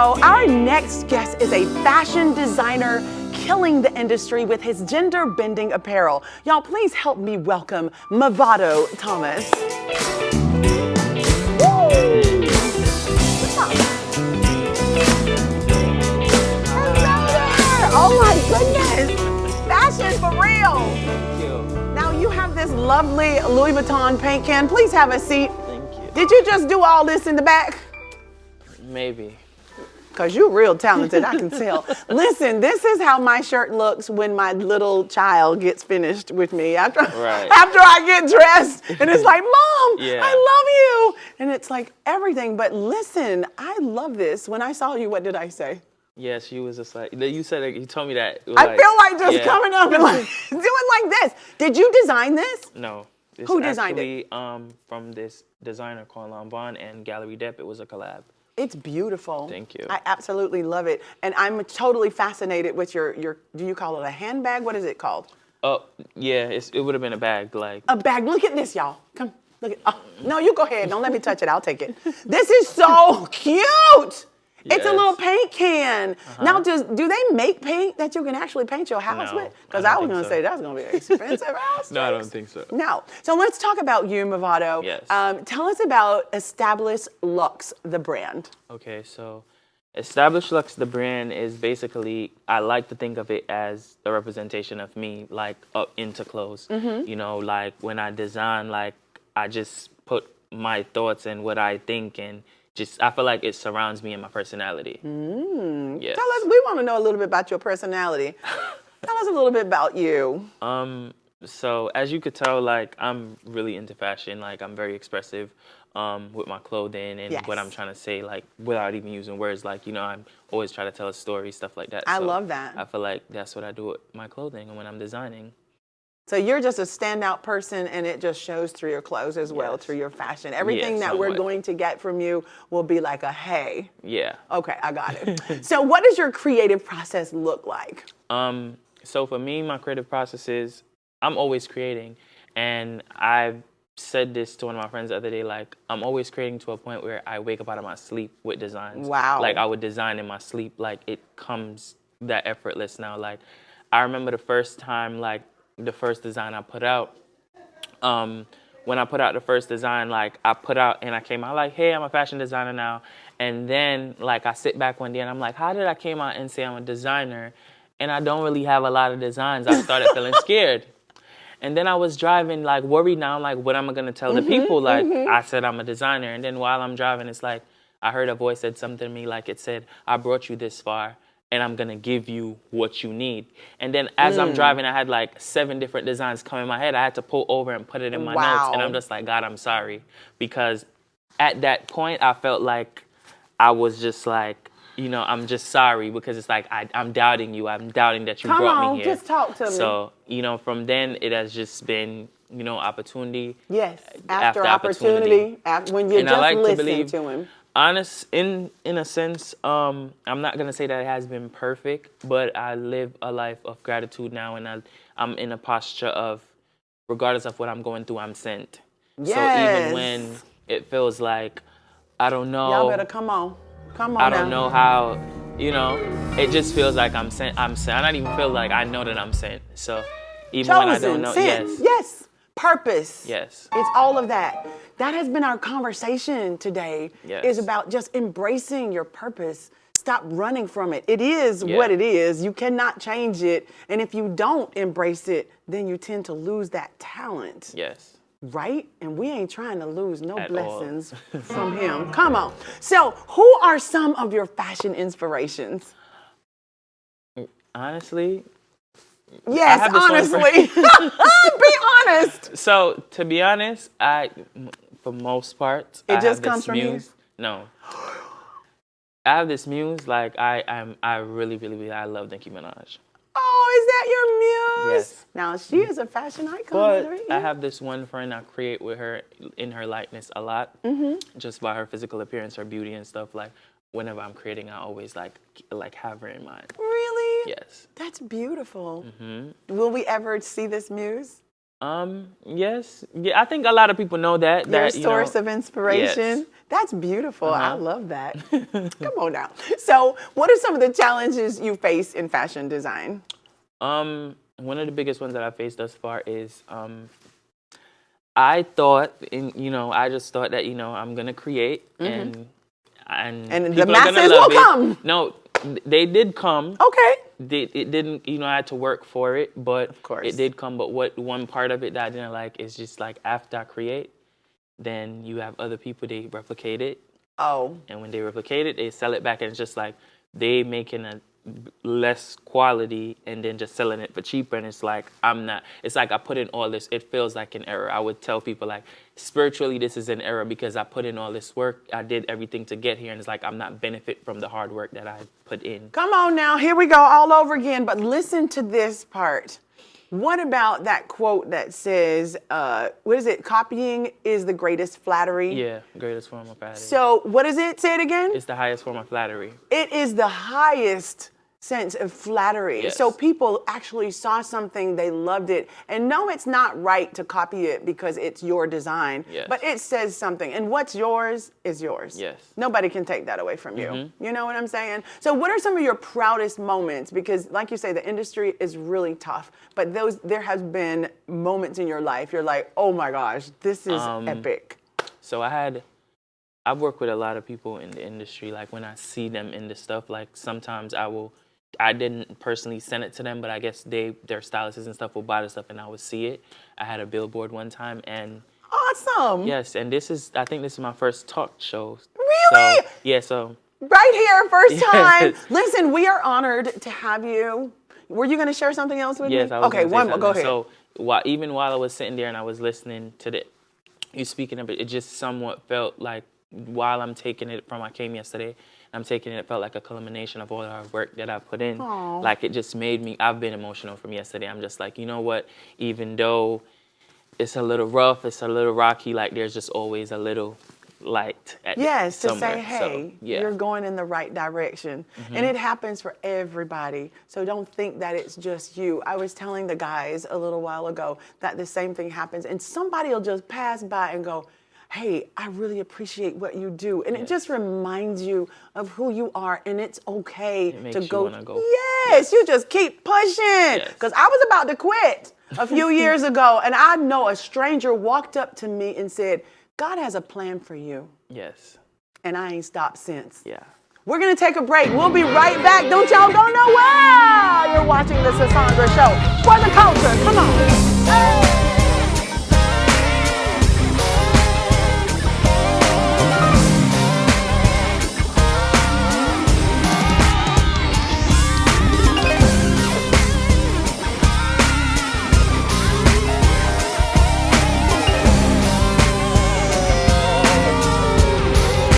So our next guest is a fashion designer killing the industry with his gender-bending apparel. Y'all, please help me welcome Movado Thomas. Oh my goodness! Fashion for real! Thank you. Now you have this lovely Louis Vuitton paint can. Please have a seat. Thank you. Did you just do all this in the back? Maybe. Because you're real talented, I can tell. Listen, this is how my shirt looks when my little child gets finished with me. After I get dressed, and it's like, Mom, Yeah. I love you. And it's like everything. But listen, I love this. When I saw you, what did I say? Yes, you was just like, you said, you told me that. I feel like just coming up and like doing like this. Did you design this? No. It's Who designed it? From this designer called Lambon and Gallery Depp. It was a collab. It's beautiful. Thank you. I absolutely love it. And I'm totally fascinated with your do you call it a handbag? What is it called? Oh, yeah, it would have been a bag. Like A bag. Look at this, y'all. Come, look at, oh, no, you go ahead. Don't let me touch it. I'll take it. This is so cute. It's a Yes. little paint can. Now, do they make paint that you can actually paint your house No, with? Because I I don't was going to think say so. that's going to be an expensive house. No, I don't think so. No. So let's talk about you, Movado. Yes. Tell us about Established Lux, the brand. Okay, so Established Lux, the brand, is basically, I like to think of it as the representation of me, like up into clothes. You know, like when I design, like I just put my thoughts and what I think and I feel like it surrounds me and my personality. Yes. Tell us, we want to know a little bit about your personality. Tell us a little bit about you. So as you could tell, like I'm really into fashion. Like I'm very expressive with my clothing and what I'm trying to say, like without even using words. Like, you know, I'm always trying to tell a story, stuff like that. I So love that. I feel like that's what I do with my clothing and when I'm designing. So you're just a standout person, and it just shows through your clothes as well, Yes. through your fashion. Everything that we're somewhat. going to get from you will be like a hey. Yeah. Okay, I got it. So what does your creative process look like? So for me, my creative process is I'm always creating, and I've said this to one of my friends the other day, like I'm always creating to a point where I wake up out of my sleep with designs. Wow. Like I would design in my sleep, like it comes that effortless now. Like I remember the first time, like the first design I put out, when I put out the first design, like I put out and I came out like, hey, I'm a fashion designer now. And then like I sit back one day and I'm like, how did I came out and say I'm a designer and I don't really have a lot of designs? I started feeling scared. And then I was driving like worried now, like what am I gonna tell the people? Like I said I'm a designer. And then while I'm driving, it's like I heard a voice said something to me, like it said, I brought you this far and I'm gonna give you what you need. And then as I'm driving, I had like 7 different designs come in my head. I had to pull over and put it in my notes. And I'm just like, God, I'm sorry. Because at that point, I felt like I was just like, you know, I'm just sorry because it's like, I'm doubting you. I'm doubting that you brought me here. Just talk to me. So, you know, from then it has just been, you know, opportunity. Yes, after opportunity. When you And I just like to listen believe- to him. Honest, in a sense, I'm not gonna say that it has been perfect, but I live a life of gratitude now, and I'm in a posture of, regardless of what I'm going through, I'm sent. Yes. So even when it feels like, I don't know. Y'all better come on. Come on I don't now. know how, you know, it just feels like I'm sent. I don't even feel like I know that I'm sent. So even when I don't know, sent. Yes. Purpose. Yes. It's all of that. That has been our conversation today. Yes. Is about just embracing your purpose. Stop running from it. It is Yeah. what it is. You cannot change it. And if you don't embrace it, then you tend to lose that talent. Yes. Right? And we ain't trying to lose no At blessings from him. Come on. So who are some of your fashion inspirations? Honestly. Yes, have this one for- honestly. Be honest. So to be honest, for most part, It I just have this comes from you? muse. No. I have this muse, like I really, really, really, I love Nicki Minaj. Oh, is that your muse? Yes. Now, she is a fashion icon. But right? I have this one friend I create with her in her likeness a lot, just by her physical appearance, her beauty and stuff. Like whenever I'm creating, I always like have her in mind. Really? Yes. That's beautiful. Will we ever see this muse? Yes. Yeah, I think a lot of people know that. Your that, you know, source of inspiration? Yes. That's beautiful. I love that. Come on now. So what are some of the challenges you face in fashion design? One of the biggest ones that I faced thus far is I thought, I just thought that, I'm going to create and the masses will come. No, they did come. Okay. It didn't, I had to work for it, but of course it did come. But one part of it that I didn't like is just like after I create, then you have other people, they replicate it. Oh. And when they replicate it, they sell it back, and it's just like they making a less quality and then just selling it for cheaper. And it's like, it's like I put in all this, it feels like an error. I would tell people like, spiritually, this is an error because I put in all this work. I did everything to get here. And it's like, I'm not benefit from the hard work that I put in. Come on now, here we go all over again. But listen to this part. What about that quote that says, what is it? Copying is the greatest flattery. Yeah, greatest form of flattery. So what is it? Say it again. It's the highest form of flattery. It is the highest sense of flattery. Yes. So people actually saw something, they loved it. And no, it's not right to copy it because it's your design, yes. but it says something. And what's yours is yours. Yes. Nobody can take that away from you. You know what I'm saying? So what are some of your proudest moments? Because like you say, the industry is really tough, but there has been moments in your life you're like, oh my gosh, this is epic. So I've worked with a lot of people in the industry. Like when I see them in the stuff, like sometimes I didn't personally send it to them, but I guess their stylists and stuff will buy the stuff and I would see it. I had a billboard one time and awesome. Yes, and I think this is my first talk show. Really? So, yeah, so right here, first time. Yes. Listen, we are honored to have you. Were you going to share something else with me? Yes, I was okay, one more. Go ahead. So even while I was sitting there and I was listening to you speaking of it, it just somewhat felt like while I'm taking it from I came yesterday, I'm taking it, it felt like a culmination of all the hard work that I put in. Aww. Like it just made me, I've been emotional from yesterday. I'm just like, you know what, even though it's a little rough, it's a little rocky, like there's just always a little light at yes, to somewhere. say, hey, yeah. You're going in the right direction. And it happens for everybody. So don't think that it's just you. I was telling the guys a little while ago that the same thing happens and somebody will just pass by and go, hey, I really appreciate what you do. And it just reminds you of who you are, and it's okay to go. Yes, you just keep pushing. Because I was about to quit a few years ago, and I know a stranger walked up to me and said, God has a plan for you. Yes. And I ain't stopped since. Yeah. We're going to take a break. We'll be right back. Don't y'all go nowhere. You're watching the Sisaundra Show for the culture. Come on. Hey.